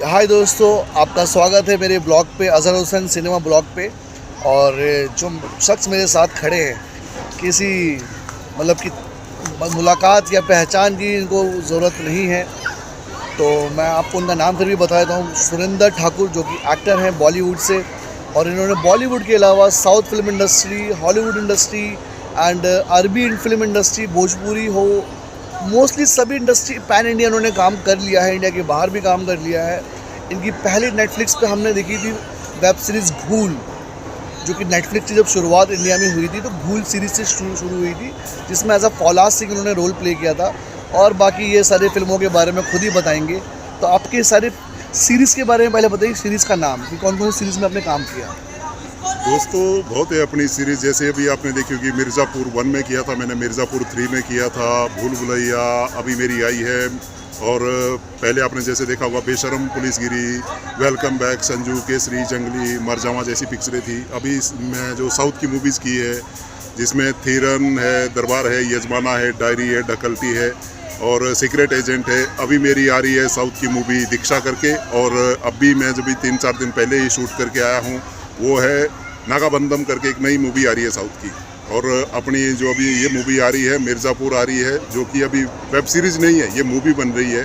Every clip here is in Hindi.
हाय दोस्तों, आपका स्वागत है मेरे ब्लॉग पे, अज़हर हुसैन सिनेमा ब्लॉग पे। और जो शख्स मेरे साथ खड़े हैं, किसी मतलब कि मुलाकात या पहचान की इनको ज़रूरत नहीं है, तो मैं आपको उनका नाम फिर भी बता देता हूँ। सुरेंद्र ठाकुर, जो कि एक्टर हैं बॉलीवुड से, और इन्होंने बॉलीवुड के अलावा south film industry, Hollywood industry and अरबी फिल्म इंडस्ट्री, भोजपुरी हो, मोस्टली सभी इंडस्ट्री पैन इंडिया इन्होंने काम कर लिया है, इंडिया के बाहर भी काम कर लिया है। इनकी पहली नेटफ्लिक्स पे हमने देखी थी वेब सीरीज़ घूल, जो कि नेटफ्लिक्स की जब शुरुआत इंडिया में हुई थी तो घूल सीरीज़ से शुरू हुई थी, जिसमें एज अ फौलाद सिंह उन्होंने रोल प्ले किया था। और बाकी ये सारे फिल्मों के बारे में खुद ही बताएंगे। तो आपके सारे सीरीज़ के बारे में पहले बताइए, सीरीज़ का नाम कि कौन कौन सी सीरीज़ में आपने काम किया। दोस्तों बहुत है अपनी सीरीज़, जैसे अभी आपने देखी होगी मिर्ज़ापुर 1 में किया था मैंने, मिर्ज़ापुर 3 में किया था, भूल भुलैया अभी मेरी आई है, और पहले आपने जैसे देखा होगा बेशरम पुलिसगिरी, वेलकम बैक, संजू, केसरी, जंगली, मरजावा जैसी पिक्चरें थी। अभी मैं जो साउथ की मूवीज़ की है, जिसमें थीरन है, दरबार है, यजमाना है, डायरी है, डकलती है और सीक्रेट एजेंट है। अभी मेरी आ रही है साउथ की मूवी दीक्षा करके, और अभी मैं जब भी 3-4 दिन पहले ही शूट करके आया हूँ, वो है नागाबंदम करके एक नई मूवी आ रही है साउथ की। और अपनी जो अभी ये मूवी आ रही है मिर्ज़ापुर आ रही है, जो कि अभी वेब सीरीज़ नहीं है, ये मूवी बन रही है,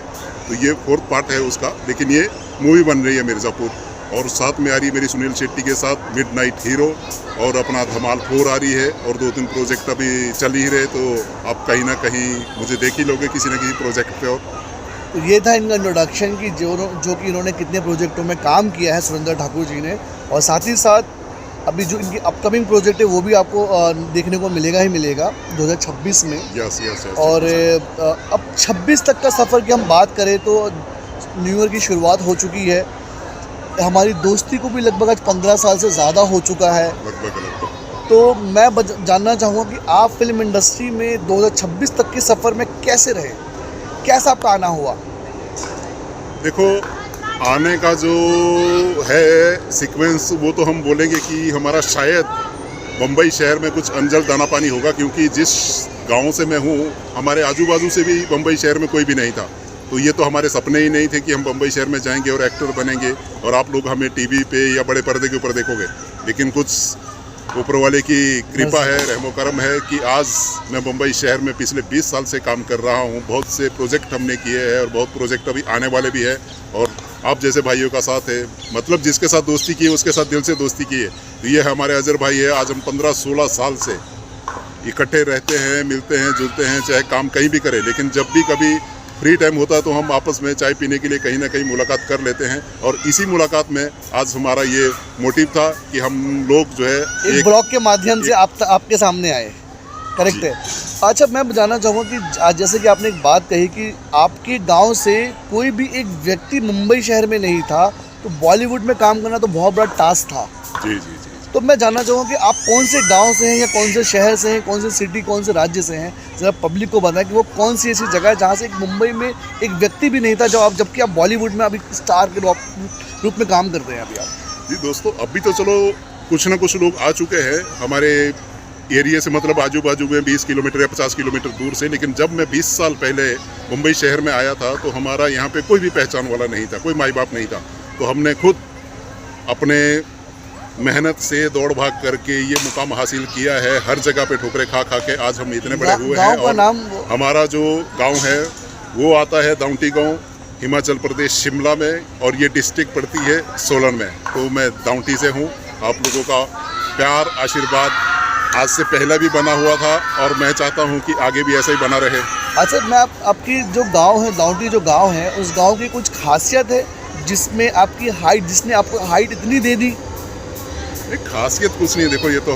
तो ये 4th पार्ट है उसका, लेकिन ये मूवी बन रही है मिर्ज़ापुर। और साथ में आ रही है मेरी सुनील शेट्टी के साथ मिडनाइट हीरो, और अपना धमाल 4 आ रही है, और 2-3 प्रोजेक्ट अभी चल ही रहे, तो आप कहीं ना कहीं मुझे देख ही लोगे किसी न किसी प्रोजेक्ट पे। और तो ये था इनका इंट्रोडक्शन कि जो कि इन्होंने कितने प्रोजेक्टों में काम किया है सुरेंद्र ठाकुर जी ने। और साथ ही साथ अभी जो इनकी अपकमिंग प्रोजेक्ट है वो भी आपको देखने को मिलेगा ही मिलेगा 2026 में। यस। और अब 26 तक का सफ़र की हम बात करें तो न्यू ईयर की शुरुआत हो चुकी है। हमारी दोस्ती को भी लगभग आज 15 साल से ज़्यादा हो चुका है। लगभग। तो मैं जानना चाहूँगा कि आप फिल्म इंडस्ट्री में 2026 तक के सफ़र में कैसे रहे, कैसा आपका आना हुआ। देखो, आने का जो है सीक्वेंस, वो तो हम बोलेंगे कि हमारा शायद बम्बई शहर में कुछ अंजल दाना पानी होगा, क्योंकि जिस गांव से मैं हूँ, हमारे आजू बाजू से भी बम्बई शहर में कोई भी नहीं था। तो ये तो हमारे सपने ही नहीं थे कि हम बम्बई शहर में जाएंगे और एक्टर बनेंगे और आप लोग हमें टीवी पे या बड़े पर्दे के ऊपर देखोगे। लेकिन कुछ ऊपर वाले की कृपा है, रहमो करम है कि आज मैं बम्बई शहर में पिछले 20 साल से काम कर रहा हूँ। बहुत से प्रोजेक्ट हमने किए हैं और बहुत प्रोजेक्ट अभी आने वाले भी है, और आप जैसे भाइयों का साथ है, मतलब जिसके साथ दोस्ती की है उसके साथ दिल से दोस्ती की है। तो ये हमारे अजहर भाई है। आज हम 15-16 साल से इकट्ठे रहते हैं, मिलते हैं, जुलते हैं, चाहे काम कहीं भी करें, लेकिन जब भी कभी फ्री टाइम होता है तो हम आपस में चाय पीने के लिए कहीं ना कहीं मुलाकात कर लेते हैं। और इसी मुलाकात में आज हमारा ये मोटिव था कि हम लोग जो है एक ब्लॉग के माध्यम से आपके सामने आए। करेक्ट है। अच्छा, मैं जानना चाहूँगा कि आज जैसे कि आपने एक बात कही कि आपके गांव से कोई भी एक व्यक्ति मुंबई शहर में नहीं था, तो बॉलीवुड में काम करना तो बहुत बड़ा टास्क था। जी। तो मैं जानना चाहूँगा कि आप कौन से गांव से हैं या कौन से शहर से हैं, कौन से सिटी, कौन से राज्य से हैं। ज़रा पब्लिक को बताएं कि वो कौन सी ऐसी जगह है जहाँ से एक मुंबई में एक व्यक्ति भी नहीं था, जबकि आप बॉलीवुड में अभी स्टार के रूप में काम करते हैं अभी आप। जी दोस्तों, अभी तो चलो कुछ ना कुछ लोग आ चुके हैं हमारे एरिया से, मतलब आजू बाजू में 20 किलोमीटर या 50 किलोमीटर दूर से। लेकिन जब मैं 20 साल पहले मुंबई शहर में आया था तो हमारा यहाँ पे कोई भी पहचान वाला नहीं था, कोई माई बाप नहीं था। तो हमने खुद अपने मेहनत से दौड़ भाग करके ये मुकाम हासिल किया है। हर जगह पे ठोकरे खा के आज हम इतने बड़े हुए हैं। और हमारा जो गांव है वो आता है दाउंटी गांव, हिमाचल प्रदेश, शिमला में, और ये डिस्ट्रिक्ट पड़ती है सोलन में। तो मैं दाउंटी से हूँ। आप लोगों का प्यार, आशीर्वाद आज से पहले भी बना हुआ था, और मैं चाहता हूँ कि आगे भी ऐसा ही बना रहे। अच्छा, मैं आपकी जो गांव है, दाउंटी जो गांव है, उस गांव की कुछ खासियत है जिसमें आपकी हाइट, जिसने आपको हाइट इतनी दे दी। खासियत कुछ नहीं है। देखो, ये तो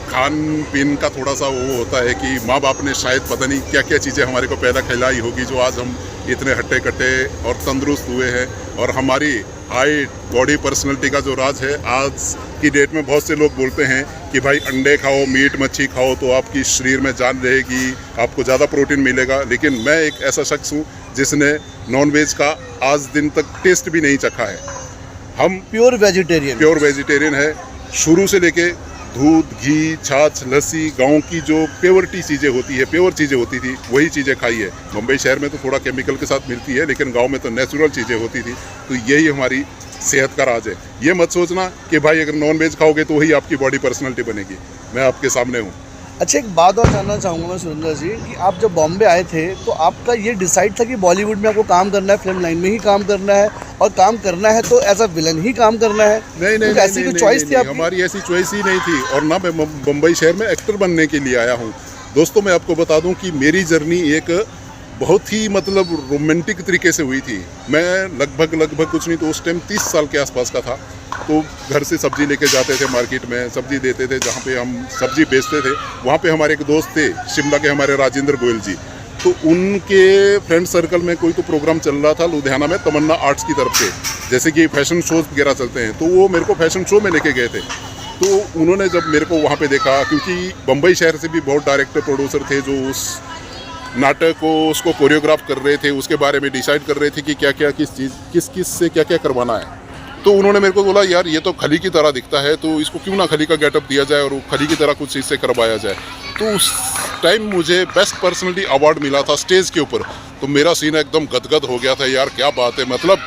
खान पीन का थोड़ा सा वो होता है कि माँ बाप ने शायद पता नहीं क्या क्या चीज़ें हमारे को पहला खिलाई होगी, जो आज हम इतने हट्टे कट्टे और तंदुरुस्त हुए हैं। और हमारी हाइट, बॉडी, पर्सनैलिटी का जो राज है, आज की डेट में बहुत से लोग बोलते हैं कि भाई अंडे खाओ, मीट मच्छी खाओ तो आपकी शरीर में जान रहेगी, आपको ज़्यादा प्रोटीन मिलेगा। लेकिन मैं एक ऐसा शख्स हूँ जिसने नॉनवेज का आज दिन तक टेस्ट भी नहीं चखा है। हम प्योर वेजिटेरियन है। शुरू से लेके दूध, घी, छाछ, लस्सी, गांव की जो प्योरिटी चीज़ें होती है, प्योर चीज़ें होती थी, वही चीज़ें खाई है। मुंबई शहर में तो थोड़ा केमिकल के साथ मिलती है, लेकिन गांव में तो नेचुरल चीज़ें होती थी। तो यही हमारी सेहत का राज है। ये मत सोचना कि भाई अगर नॉन वेज खाओगे तो वही आपकी बॉडी पर्सनैलिटी बनेगी। मैं आपके सामने हूँ। अच्छा, एक बात और जानना चाहूँगा मैं सुरेंद्र जी, कि आप जब बॉम्बे आए थे तो आपका ये डिसाइड था कि बॉलीवुड में आपको काम करना है, फिल्म लाइन में ही काम करना है, और काम करना है तो एज अ विलन ही काम करना है? नहीं, ऐसी कोई चॉइस थी आपकी? हमारी ऐसी चॉइस ही नहीं थी, और ना मैं मुंबई शहर में एक्टर बनने के लिए आया हूँ। दोस्तों, मैं आपको बता दूं कि मेरी जर्नी एक बहुत ही मतलब रोमांटिक तरीके से हुई थी। मैं लगभग कुछ नहीं तो उस टाइम 30 साल के आसपास का था। तो घर से सब्जी लेके जाते थे, मार्केट में सब्जी देते थे, जहाँ पे हम सब्जी बेचते थे वहाँ पे हमारे एक दोस्त थे शिमला के, हमारे राजेंद्र गोयल जी। तो उनके फ्रेंड सर्कल में कोई तो प्रोग्राम चल रहा था लुधियाना में, तमन्ना आर्ट्स की तरफ से, जैसे कि फैशन शोज वगैरह चलते हैं। तो वो मेरे को फैशन शो में लेके गए थे। तो उन्होंने जब मेरे को वहाँ पे देखा, क्योंकि बम्बई शहर से भी बहुत डायरेक्टर प्रोड्यूसर थे जो उस नाटक को उसको कोरियोग्राफ कर रहे थे, उसके बारे में डिसाइड कर रहे थे कि क्या क्या किस से क्या क्या करवाना है। तो उन्होंने मेरे को बोला, यार ये तो खली की तरह दिखता है, तो इसको क्यों ना खली का गेटअप दिया जाए और खली की तरह कुछ इससे करवाया जाए। तो उस टाइम मुझे बेस्ट पर्सनैलिटी अवार्ड मिला था स्टेज के ऊपर। तो मेरा सीन एकदम गदगद हो गया था, यार क्या बात है, मतलब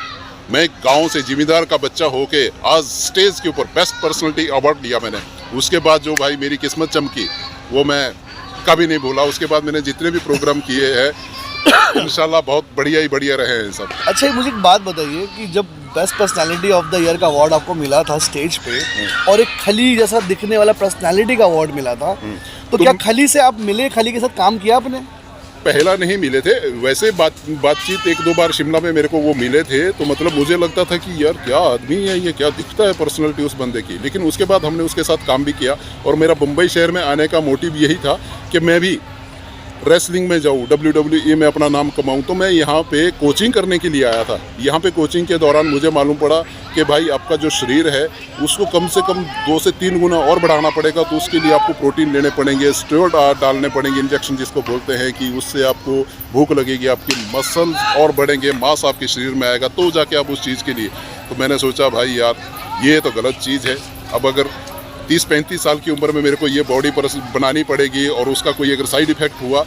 मैं गांव से जिम्मेदार का बच्चा होके आज स्टेज के ऊपर बेस्ट पर्सनैलिटी अवार्ड लिया मैंने। उसके बाद जो भाई मेरी किस्मत चमकी वो मैं कभी नहीं भूला। उसके बाद मैंने जितने भी प्रोग्राम किए हैं इंशाल्लाह बहुत बढ़िया ही बढ़िया रहे हैं सब। अच्छा, मुझे एक बात बताइए कि जब best personality of the year का अवार्ड आपको मिला था स्टेज पे, और एक खली जैसा दिखने वाला पर्सनालिटी का अवार्ड मिला था, तो क्या खली से आप मिले, खली के साथ काम किया आपने? पहला नहीं मिले थे, वैसे बातचीत 1-2 बार शिमला में मेरे को वो मिले थे। तो मतलब मुझे लगता था कि यार क्या आदमी है ये, क्या दिखता है पर्सनैलिटी उस बंदे की। लेकिन उसके बाद हमने उसके साथ काम भी किया, और मेरा मुंबई शहर में आने का मोटिव यही था कि मैं भी रेसलिंग में जाऊँ, WWE में अपना नाम कमाऊँ। तो मैं यहाँ पे कोचिंग करने के लिए आया था। यहाँ पे कोचिंग के दौरान मुझे मालूम पड़ा कि भाई आपका जो शरीर है उसको कम से कम 2 से 3 गुना और बढ़ाना पड़ेगा। तो उसके लिए आपको प्रोटीन लेने पड़ेंगे, स्टेरॉइड डालने पड़ेंगे, इंजेक्शन जिसको बोलते हैं, कि उससे आपको भूख लगेगी, आपकी मसल्स और बढ़ेंगे, मांस आपके शरीर में आएगा, तो जाके आप उस चीज़ के लिए। तो मैंने सोचा भाई यार ये तो गलत चीज़ है। अब अगर 30-35 साल की उम्र में मेरे को ये बॉडी पर बनानी पड़ेगी, और उसका कोई अगर साइड इफ़ेक्ट हुआ,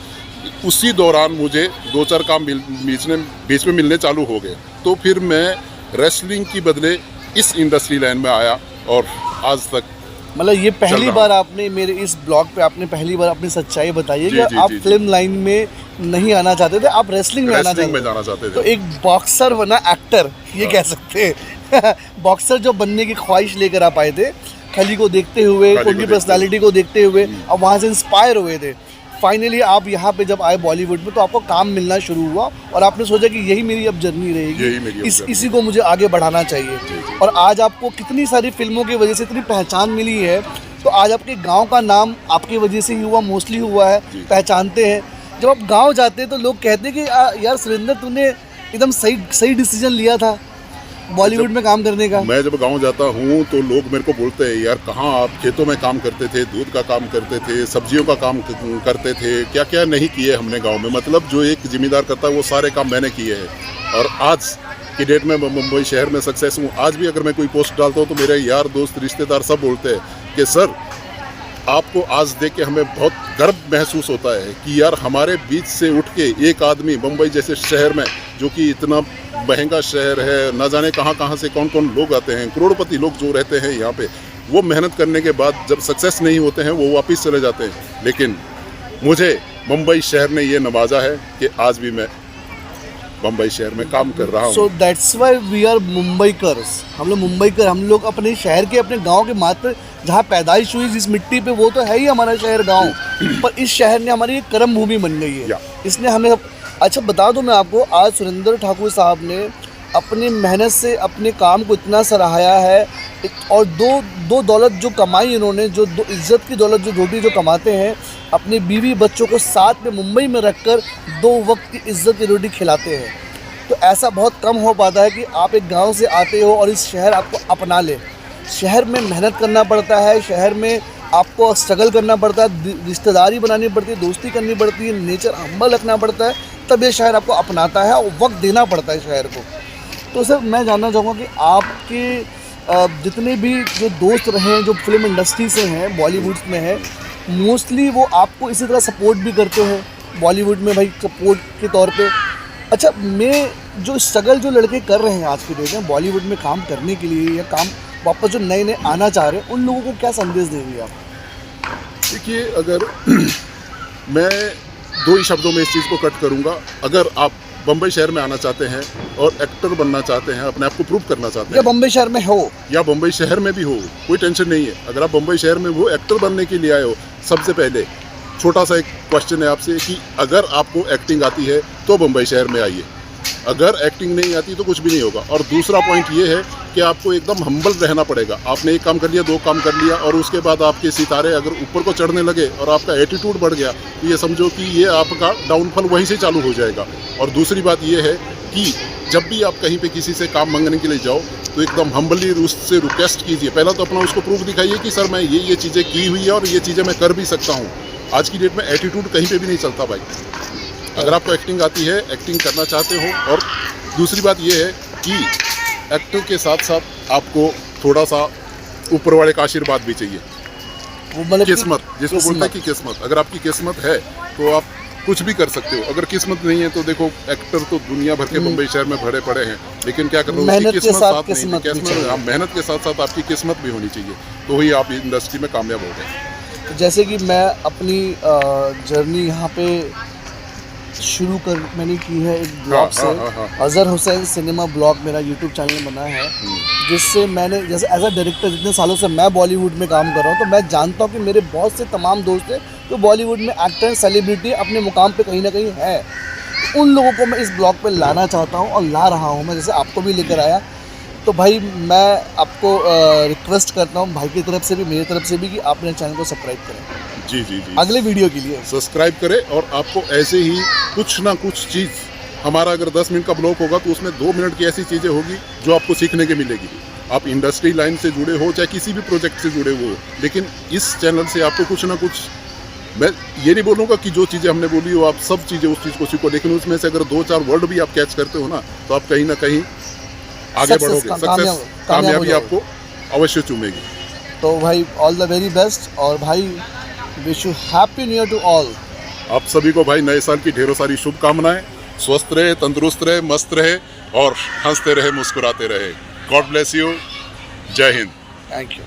उसी दौरान मुझे 2-4 काम बीच में मिलने चालू हो गए। तो फिर मैं रेसलिंग की बदले इस इंडस्ट्री लाइन में आया, और आज तक मतलब ये पहली बार आपने मेरे इस ब्लॉग पे आपने पहली बार अपनी सच्चाई बताई है कि आप फिल्म लाइन में नहीं आना चाहते थे, आप रेसलिंग में जाना चाहते थे। तो एक बॉक्सर बना एक्टर, ये कह सकते हैं। बॉक्सर जो बनने की ख्वाहिश लेकर आप आए थे, खली को देखते हुए, उनकी पर्सनालिटी को देखते हुए, अब वहाँ से इंस्पायर हुए थे। फाइनली आप यहाँ पे जब आए बॉलीवुड में, तो आपको काम मिलना शुरू हुआ, और आपने सोचा कि यही मेरी अब जर्नी रहेगी, इसी को मुझे आगे बढ़ाना चाहिए। और आज आपको कितनी सारी फिल्मों की वजह से इतनी पहचान मिली है। तो आज आपके गांव का नाम आपकी वजह से ही हुआ, मोस्टली हुआ है, पहचानते हैं। जब आप गाँव जाते हैं तो लोग कहते हैं कि यार सुरेंद्र, तूने एकदम सही डिसीजन लिया था बॉलीवुड में काम करने का। मैं जब गांव जाता हूं तो लोग मेरे को बोलते हैं, यार कहाँ आप खेतों में काम करते थे, दूध का काम करते थे, सब्जियों का काम करते थे, क्या क्या नहीं किए हमने गांव में। मतलब जो एक जिम्मेदार करता है वो सारे काम मैंने किए हैं, और आज की डेट में मुंबई शहर में सक्सेस हूँ। आज भी अगर मैं कोई पोस्ट डालता हूँ तो मेरे यार दोस्त रिश्तेदार सब बोलते हैं कि सर आपको आज देख के हमें बहुत गर्व महसूस होता है कि यार हमारे बीच से उठ के एक आदमी मुंबई जैसे शहर में, जो कि इतना महंगा शहर है, ना जाने कहाँ से कौन कौन लोग आते हैं, करोड़पति लोग जो रहते हैं यहाँ पे, वो मेहनत करने के बाद जब सक्सेस नहीं होते हैं वो वापस चले जाते हैं। लेकिन मुझे मुंबई शहर ने ये नवाजा है कि आज भी मैं मुंबई शहर में काम कर रहा हूँ। So that's why we are Mumbaikars. हम लोग मुंबईकर, हम लोग अपने शहर के, अपने गांव के मात्र जहाँ पैदाइश हुई जिस मिट्टी पे, वो तो है ही हमारा शहर गांव, पर इस शहर ने हमारी एक कर्म भूमि बन गई है। इसने हमें, अच्छा बता दूं मैं आपको, आज सुरेंद्र ठाकुर साहब ने अपनी मेहनत से अपने काम को इतना सराहाया है, और दो दौलत जो कमाई इन्होंने, जो दो इज़्ज़त की दौलत, जो रोटी जो कमाते हैं, अपनी बीवी बच्चों को साथ में मुंबई में रखकर 2 वक्त की इज़्ज़त की रोटी खिलाते हैं। तो ऐसा बहुत कम हो पाता है कि आप एक गांव से आते हो और इस शहर आपको अपना ले। शहर में मेहनत करना पड़ता है, शहर में आपको स्ट्रगल करना पड़ता है, रिश्तेदारी बनानी पड़ती है, दोस्ती करनी पड़ती है, नेचर हम्बल रखना पड़ता है, तब ये शहर आपको अपनाता है, और वक्त देना पड़ता है शहर को। तो सर मैं जानना चाहूँगा कि आपके जितने भी जो दोस्त रहे हैं जो फिल्म इंडस्ट्री से हैं, बॉलीवुड में हैं, मोस्टली वो आपको इसी तरह सपोर्ट भी करते हैं बॉलीवुड में भाई, सपोर्ट के तौर पे। अच्छा, मैं जो स्ट्रगल जो लड़के कर रहे हैं आज की डेट में बॉलीवुड में काम करने के लिए, या काम वापस जो नए नए आना चाह रहे हैं, उन लोगों को क्या संदेश देंगे आप? देखिए, अगर मैं दो ही शब्दों में इस चीज़ को कट करूंगा, अगर आप बम्बई शहर में आना चाहते हैं और एक्टर बनना चाहते हैं, अपने आप को प्रूव करना चाहते या हैं, बम्बई शहर में हो या बम्बई शहर में भी हो, कोई टेंशन नहीं है। अगर आप बम्बई शहर में वो एक्टर बनने के लिए आए हो, सबसे पहले छोटा सा एक क्वेश्चन है आपसे कि अगर आपको एक्टिंग आती है तो बम्बई शहर में आइए, अगर एक्टिंग नहीं आती तो कुछ भी नहीं होगा। और दूसरा पॉइंट ये है कि आपको एकदम हम्बल रहना पड़ेगा। आपने एक काम कर लिया, दो काम कर लिया, और उसके बाद आपके सितारे अगर ऊपर को चढ़ने लगे और आपका एटीट्यूड बढ़ गया, तो ये समझो कि ये आपका डाउनफॉल वहीं से चालू हो जाएगा। और दूसरी बात ये है कि जब भी आप कहीं पे किसी से काम मांगने के लिए जाओ, तो एकदम हम्बली उससे रिक्वेस्ट कीजिए। पहला तो अपना उसको प्रूफ दिखाइए कि सर मैं ये चीज़ें की हुई है और ये चीज़ें मैं कर भी सकता हूँ। आज की डेट में एटीट्यूड कहीं पे भी नहीं चलता भाई। अगर आपको एक्टिंग आती है, एक्टिंग करना चाहते हो, और दूसरी बात ये है कि एक्टर के साथ साथ आपको थोड़ा सा ऊपर वाले का आशीर्वाद भी चाहिए। वो मतलब किस्मत, जिसको बोलते हैं कि किस्मत, अगर आपकी किस्मत है तो आप कुछ भी कर सकते हो। अगर किस्मत नहीं है तो देखो, एक्टर तो दुनिया भर के बम्बई शहर में भरे पड़े हैं, लेकिन क्या कर रहे हो, मेहनत उसकी के साथ नहीं, किस्मत भी चाहिए। हाँ, मेहनत के साथ साथ आपकी किस्मत भी होनी चाहिए, तो ही आप इंडस्ट्री में कामयाब हो गए। जैसे कि मैं अपनी जर्नी यहाँ पे शुरू कर मैंने की है एक ब्लॉग से। हाँ। अजहर हुसैन सिनेमा ब्लॉग मेरा यूट्यूब चैनल बना है, जिससे मैंने जैसे एज अ डायरेक्टर जितने सालों से मैं बॉलीवुड में काम कर रहा हूँ, तो मैं जानता हूँ कि मेरे बहुत से तमाम दोस्त हैं जो बॉलीवुड में एक्टर, सेलिब्रिटी अपने मुकाम पे कहीं ना कहीं है। उन लोगों को मैं इस ब्लॉग पे लाना चाहता हूँ और ला रहा हूँ मैं, जैसे आपको भी लेकर आया। तो भाई मैं आपको रिक्वेस्ट करता हूँ भाई की तरफ से भी, मेरी तरफ से भी, कि आप मेरे चैनल को सब्सक्राइब करें जी अगले वीडियो के लिए। सब्सक्राइब करें, और आपको ऐसे ही कुछ ना कुछ चीज़, हमारा अगर 10 मिनट का ब्लॉग होगा तो उसमें 2 मिनट की ऐसी चीज़ें होगी जो आपको सीखने के मिलेगी। आप इंडस्ट्री लाइन से जुड़े हो, चाहे किसी भी प्रोजेक्ट से जुड़े हो, लेकिन इस चैनल से आपको कुछ ना कुछ, मैं ये नहीं बोलूँगा कि जो चीज़ें हमने बोली हो आप सब चीज़ें उस चीज़ को सीखो, लेकिन उसमें से अगर 2-4 वर्ड भी आप कैच करते हो ना, तो आप कहीं ना कहीं आगे बढ़ोगे, सक्सेस, कामयाबी आपको अवश्य चूमेगी। तो भाई ऑल द वेरी बेस्ट, और भाई wish you happy new year to all. आप सभी को भाई नए साल की ढेरों सारी शुभकामनाएं। स्वस्थ रहे, तंदुरुस्त रहे, मस्त रहे, और हंसते रहे, मुस्कुराते रहे। God bless you. जय हिंद। Thank you.